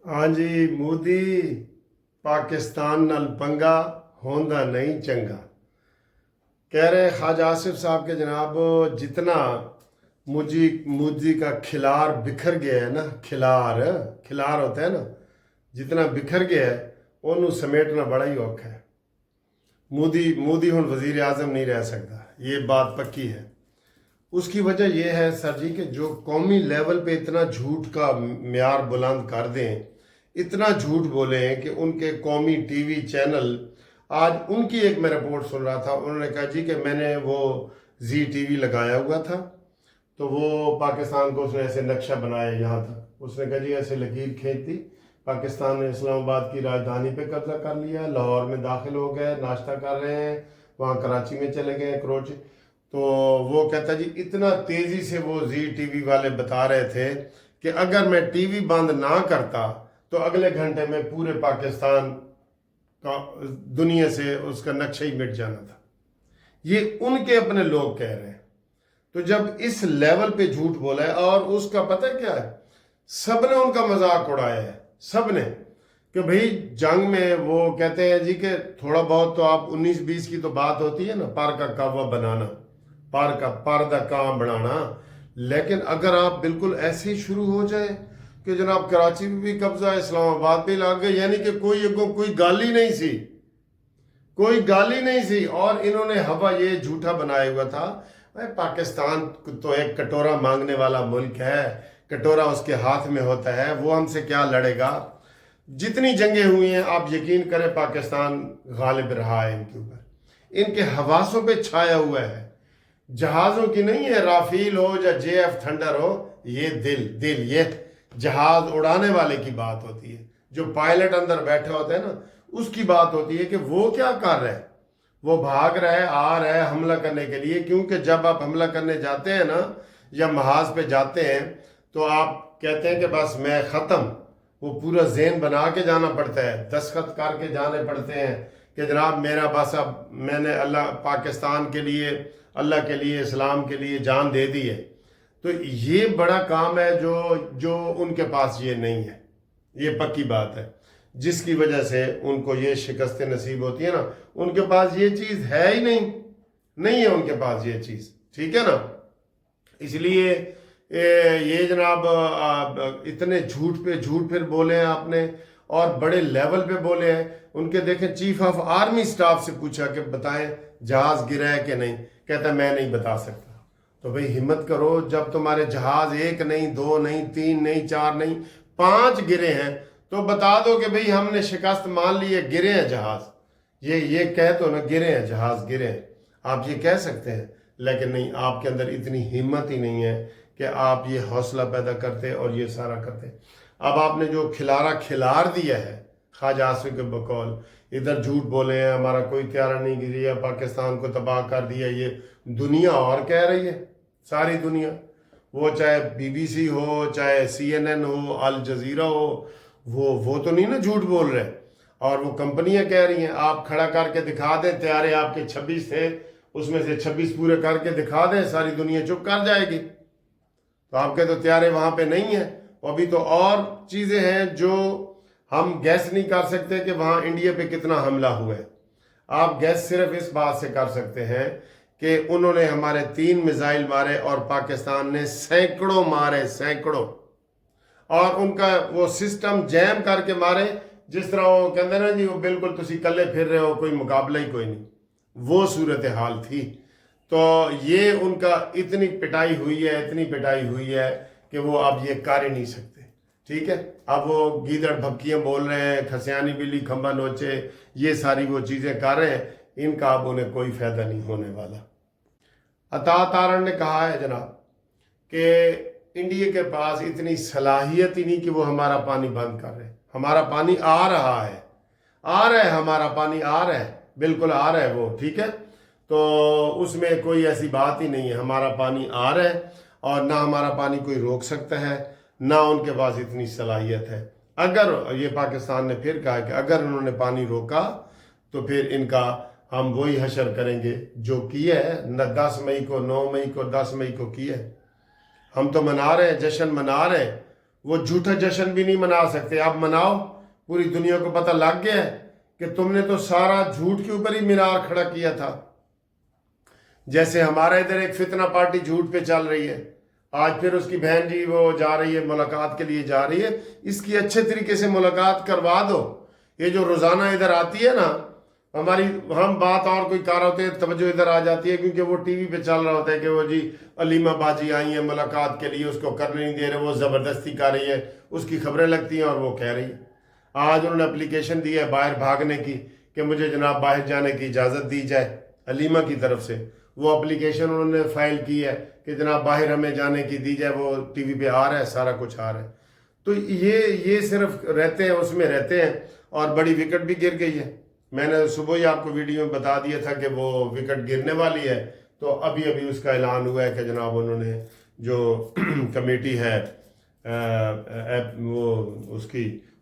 हाँ जी मोदी पाकिस्तान नाल पंगा होंदा नहीं चंगा। कह रहे ख्वाजा आसिफ साहब के जनाब, जितना मोदी का खिलार बिखर गया है ना, खिलार खिलार होता है ना, जितना बिखर गया है ਉਹਨੂੰ समेटना बड़ा ही औखा है। मोदी हुन वजीर आज़म नहीं रह सकता, ये बात पक्की है। उसकी वजह यह है सर जी कि जो कौमी लेवल पे इतना झूठ का म्यार बुलंद कर दें, इतना झूठ बोलें कि उनके कौमी टीवी चैनल, आज उनकी एक मैं रिपोर्ट सुन रहा था, उन्होंने कहा जी कि मैंने वो जी टीवी लगाया हुआ था, तो वो पाकिस्तान को उसने ऐसे नक्शा बनाया यहाँ था, उसने कहा जी ऐसे लकीर खींच दी, पाकिस्तान ने इस्लामाबाद की राजधानी पे कब्जा कर लिया, लाहौर में दाखिल हो गए, नाश्ता कर रहे हैं, वहाँ कराची में चले गए क्रोच। तो वो कहता जी इतना तेज़ी से वो जी टीवी वाले बता रहे थे कि अगर मैं टीवी बंद ना करता तो अगले घंटे में पूरे पाकिस्तान का दुनिया से उसका नक्शा ही मिट जाना था। ये उनके अपने लोग कह रहे हैं। तो जब इस लेवल पे झूठ बोला है, और उसका पता है क्या है, सब ने उनका मजाक उड़ाया है, सब ने, कि भाई जंग में वो कहते हैं जी कि थोड़ा बहुत तो आप 19-20 की तो बात होती है ना, पार का कावा बनाना, पार का काम बनाना, लेकिन अगर आप बिल्कुल ऐसे ही शुरू हो जाए कि जनाब कराची में भी कब्जा, इस्लामाबाद भी लाग गए, यानी कि कोई गाली नहीं सी, कोई गाली नहीं सी, और इन्होंने हवा ये झूठा बनाया हुआ था। भाई पाकिस्तान तो एक कटोरा मांगने वाला मुल्क है, कटोरा उसके हाथ में होता है, वो हमसे क्या लड़ेगा। जितनी जंगें हुई हैं आप यकीन करें पाकिस्तान गालिब रहा है इनके ऊपर, इनके हवासों पे छाया हुआ है। जहाज़ों की नहीं है, राफेल हो या JF थंडर हो, ये दिल ये जहाज उड़ाने वाले की बात होती है, जो पायलट अंदर बैठा होता है ना, उसकी बात होती है कि वो क्या कर रहा है, वो भाग रहा है, आ रहा है हमला करने के लिए। क्योंकि जब आप हमला करने जाते हैं ना, या महाज पे जाते हैं, तो आप कहते हैं कि बस मैं ख़त्म, वो पूरा ज़हन बना के जाना पड़ता है, दस्तखत करके जाने पड़ते हैं कि जनाब मेरा बस अब मैंने अल्लाह पाकिस्तान के लिए, अल्लाह के लिए, इस्लाम के लिए जान दे दी है। तो ये बड़ा काम है जो उनके पास ये नहीं है, ये पक्की बात है, जिसकी वजह से उनको ये शिकस्तें नसीब होती है ना। उनके पास ये चीज़ है ही नहीं है उनके पास ये चीज़, ठीक है ना। इसलिए ये जनाब इतने झूठ पे झूठ फिर बोले हैं आपने, और बड़े लेवल पे बोले हैं। उनके देखें चीफ ऑफ आर्मी स्टाफ से पूछा कि बताएं जहाज गिरा है कि नहीं, कहता मैं नहीं बता सकता। तो भाई हिम्मत करो, जब तुम्हारे जहाज 1 नहीं 2 नहीं 3 नहीं 4 नहीं 5 गिरे हैं, तो बता दो कि भाई हमने शिकस्त मान ली है, गिरे हैं जहाज। ये कह तो ना गिरे हैं जहाज, गिरे हैं, आप ये कह सकते हैं, लेकिन नहीं, आपके अंदर इतनी हिम्मत ही नहीं है कि आप ये हौसला पैदा करते और ये सारा करते। अब आपने जो खिलार दिया है ख्वाजा आसिफ के बकौल, इधर झूठ बोले हैं हमारा कोई त्यारा नहीं गिरी, पाकिस्तान को तबाह कर दिया, ये दुनिया और कह रही है, सारी दुनिया, वो चाहे BBC हो, चाहे CNN हो, अल जजीरा हो, वो तो नहीं ना झूठ बोल रहे, और वो कंपनियां कह रही हैं। आप खड़ा करके दिखा दें, त्यारे आपके 26 थे, उसमें से 26 पूरे करके दिखा दें, सारी दुनिया चुप कर जाएगी। तो आपके तो त्यारे वहाँ पे नहीं है। अभी तो और चीज़ें हैं जो हम गैस नहीं कर सकते कि वहाँ इंडिया पे कितना हमला हुआ है। आप गैस सिर्फ इस बात से कर सकते हैं कि उन्होंने हमारे 3 मिसाइल मारे और पाकिस्तान ने सैकड़ों मारे, सैकड़ों, और उनका वो सिस्टम जैम करके मारे, जिस तरह वो कहते ना जी वो बिल्कुल तुसी कल्ले फिर रहे हो, कोई मुकाबला ही कोई नहीं, वो सूरत हाल थी। तो ये उनका इतनी पिटाई हुई है कि वो अब ये कर ही नहीं सकते, ठीक है। अब वो गीदड़ भपकियाँ बोल रहे हैं, खसियानी बिल्ली खंबा नोचे, ये सारी वो चीज़ें कर रहे हैं, इनका अब उन्हें कोई फ़ायदा नहीं होने वाला। अता तारण ने कहा है जनाब कि इंडिया के पास इतनी सलाहियत ही नहीं कि वो हमारा पानी बंद कर रहे। हमारा पानी आ रहा है, हमारा पानी आ रहा है, बिल्कुल आ रहा है वो, ठीक है। तो उसमें कोई ऐसी बात ही नहीं है, हमारा पानी आ रहा है, और ना हमारा पानी कोई रोक सकता है, ना उनके पास इतनी सलाहियत है। अगर ये पाकिस्तान ने फिर कहा कि अगर उन्होंने पानी रोका तो फिर इनका हम वही हशर करेंगे जो किया है न 10 मई को, 9 मई को, 10 मई को किया है। हम तो मना रहे हैं, जश्न मना रहे हैं, وہ جھوٹا جشن بھی نہیں منا سکتے. اب مناؤ, پوری دنیا کو پتہ لگ گیا ہے کہ تم نے تو سارا جھوٹ کے اوپر ہی مینار کھڑا کیا تھا. جیسے ہمارا ادھر ایک فتنہ پارٹی جھوٹ پہ چل رہی ہے, آج پھر اس کی بہن جی وہ جا رہی ہے ملاقات کے لیے جا رہی ہے. اس کی اچھے طریقے سے ملاقات کروا دو. یہ جو روزانہ ادھر آتی ہے نا, ہم بات اور کوئی کار ہوتے ہیں, توجہ ادھر آ جاتی ہے کیونکہ وہ ٹی وی پہ چل رہا ہوتا ہے کہ وہ جی علیمہ باجی آئی ہیں ملاقات کے لیے, اس کو کرنے نہیں دے رہے, وہ زبردستی کر رہی ہے, اس کی خبریں لگتی ہیں اور وہ کہہ رہی ہے. آج انہوں نے اپلیکیشن دی ہے باہر بھاگنے کی کہ مجھے جناب باہر جانے کی اجازت دی جائے علیمہ کی طرف سے. وہ اپلیکیشن انہوں نے فائل کی ہے کہ جناب باہر ہمیں جانے کی دی جائے, وہ ٹی وی پہ آ رہا ہے, سارا کچھ آ رہا ہے. تو یہ صرف رہتے ہیں, اس میں رہتے ہیں. اور بڑی وکٹ بھی گر گئی ہے. میں نے صبح ہی آپ کو ویڈیو میں بتا دیا تھا کہ وہ وکٹ گرنے والی ہے. تو ابھی اس کا اعلان ہوا ہے کہ جناب انہوں نے جو کمیٹی ہے وہ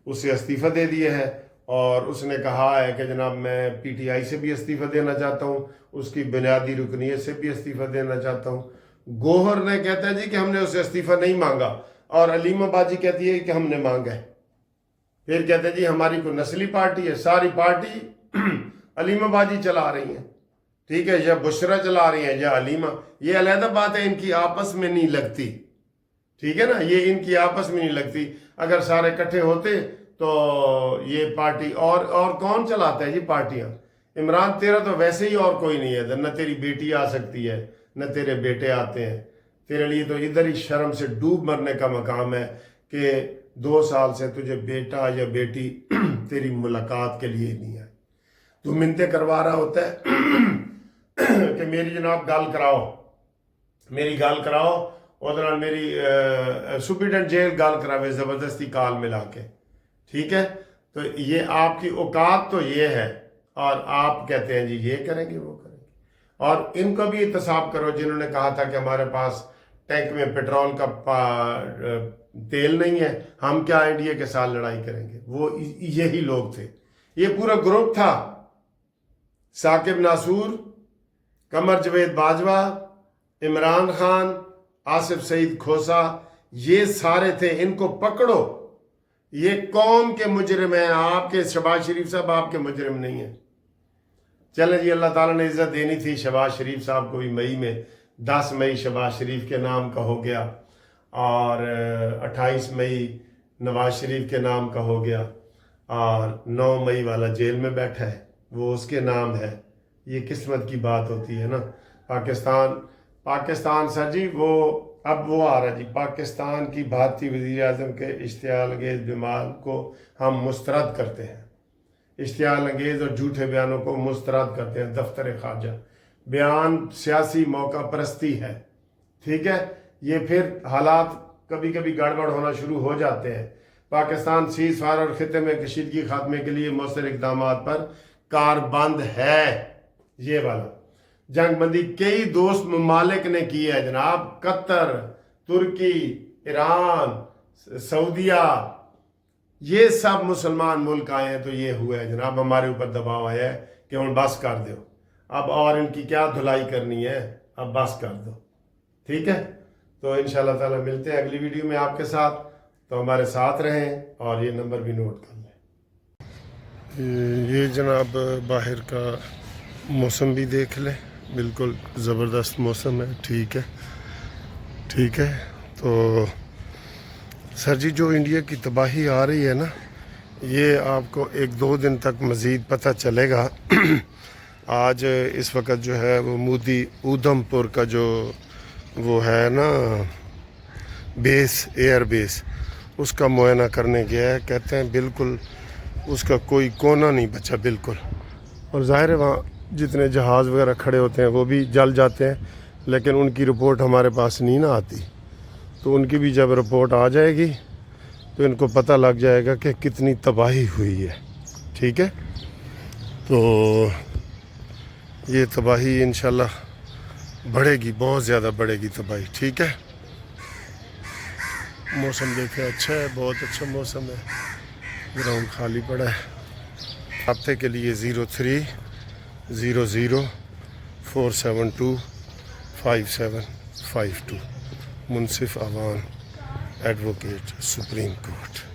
اس سے استعفیٰ دے دیا ہے. اور اس نے کہا ہے کہ جناب میں پی ٹی آئی سے بھی استعفیٰ دینا چاہتا ہوں, اس کی بنیادی رکنیت سے بھی استعفیٰ دینا چاہتا ہوں. گوہر نے کہتا ہے جی کہ ہم نے اسے استعفیٰ نہیں مانگا, اور علیمہ باجی کہتی ہے کہ ہم نے مانگا ہے. پھر کہتے ہیں جی ہماری کوئی نسلی پارٹی ہے, ساری پارٹی علیمہ باجی چلا رہی ہیں, ٹھیک ہے, یا بشرا چلا رہی ہیں یا علیمہ. یہ علیحدہ بات ہے, ان کی آپس میں نہیں لگتی, ٹھیک ہے نا, یہ ان کی آپس میں نہیں لگتی. اگر سارے اکٹھے ہوتے تو یہ پارٹی اور کون چلاتا ہے جی پارٹیاں. عمران تیرا تو ویسے ہی اور کوئی نہیں ہے, نہ تیری بیٹی آ سکتی ہے نہ تیرے بیٹے آتے ہیں. تیرے لیے تو ادھر ہی شرم سے ڈوب مرنے کا مقام ہے کہ 2 سال سے تجھے بیٹا یا بیٹی تیری ملاقات کے لیے نہیں آئی. تو منتیں کروا رہا ہوتا ہے کہ میری جناب گال کراؤ, میری گال کراؤ. ادھر میری سپرڈنٹ جیل گال کراوے زبردستی کال ملا کے, ٹھیک ہے. تو یہ آپ کی اوقات تو یہ ہے, اور آپ کہتے ہیں جی یہ کریں گے وہ کریں گے. اور ان کو بھی احتساب کرو جنہوں نے کہا تھا کہ hمارے پاس ٹینک میں پیٹرول کا تیل نہیں ہے, ہم کیا انڈیا کے ساتھ لڑائی کریں گے. وہ یہی لوگ تھے, یہ پورا گروپ تھا. ثاقب ناصور, قمر جاوید باجوہ, عمران خان, آصف سعید کھوسا, یہ سارے تھے. ان کو پکڑو, یہ قوم کے مجرم ہیں. آپ کے شہباز شریف صاحب آپ کے مجرم نہیں ہیں. چلیں جی, اللہ تعالیٰ نے عزت دینی تھی شہباز شریف صاحب کو بھی. مئی میں 10 مئی شہباز شریف کے نام کا ہو گیا, اور 28 مئی نواز شریف کے نام کا ہو گیا, اور 9 مئی والا جیل میں بیٹھا ہے, وہ اس کے نام ہے. یہ قسمت کی بات ہوتی ہے نا. پاکستان سر جی, اب وہ آ رہا جی. پاکستان کی بھارتی وزیر اعظم کے اشتعال انگیز بیان کو ہم مسترد کرتے ہیں. اشتعال انگیز اور جھوٹے بیانوں کو مسترد کرتے ہیں. دفتر خارجہ بیان سیاسی موقع پرستی ہے, ٹھیک ہے. یہ پھر حالات کبھی کبھی گڑبڑ ہونا شروع ہو جاتے ہیں. پاکستان سیز فائر اور خطے میں کشیدگی خاتمے کے لیے مؤثر اقدامات پر کاربند ہے. یہ والا جنگ بندی کئی دوست ممالک نے کی ہے جناب. قطر, ترکی, ایران, سعودیہ, یہ سب مسلمان ملک آئے ہیں. تو یہ ہوا ہے جناب, ہمارے اوپر دباؤ آیا ہے کہ ہم بس کر دو. اب اور ان کی کیا دھلائی کرنی ہے, اب بس کر دو, ٹھیک ہے. تو انشاءاللہ تعالی ملتے ہیں اگلی ویڈیو میں آپ کے ساتھ. تو ہمارے ساتھ رہیں, اور یہ نمبر بھی نوٹ کر لیں. یہ جناب باہر کا موسم بھی دیکھ لیں, بالکل زبردست موسم ہے. ٹھیک ہے, ٹھیک ہے. تو سر جی, جو انڈیا کی تباہی آ رہی ہے نا, یہ آپ کو 1-2 دن تک مزید پتہ چلے گا. آج اس وقت جو ہے وہ مودی اودھم پور کا جو وہ ہے نا بیس, ایئر بیس, اس کا معائنہ کرنے گیا ہے. کہتے ہیں بالکل اس کا کوئی کونا نہیں بچا بالکل. اور ظاہر ہے وہاں جتنے جہاز وغیرہ کھڑے ہوتے ہیں وہ بھی جل جاتے ہیں, لیکن ان کی رپورٹ ہمارے پاس نہیں نہ آتی. تو ان کی بھی جب رپورٹ آ جائے گی تو ان کو پتہ لگ جائے گا کہ کتنی تباہی ہوئی ہے, ٹھیک ہے. تو یہ تباہی انشاءاللہ بڑھے گی, بہت زیادہ بڑھے گی تباہی, ٹھیک ہے. موسم دیکھیں اچھا ہے, بہت اچھا موسم ہے. گراؤنڈ خالی پڑا ہے. رابطے کے لیے 0300472572 منصف اوان ایڈوکیٹ سپریم کورٹ.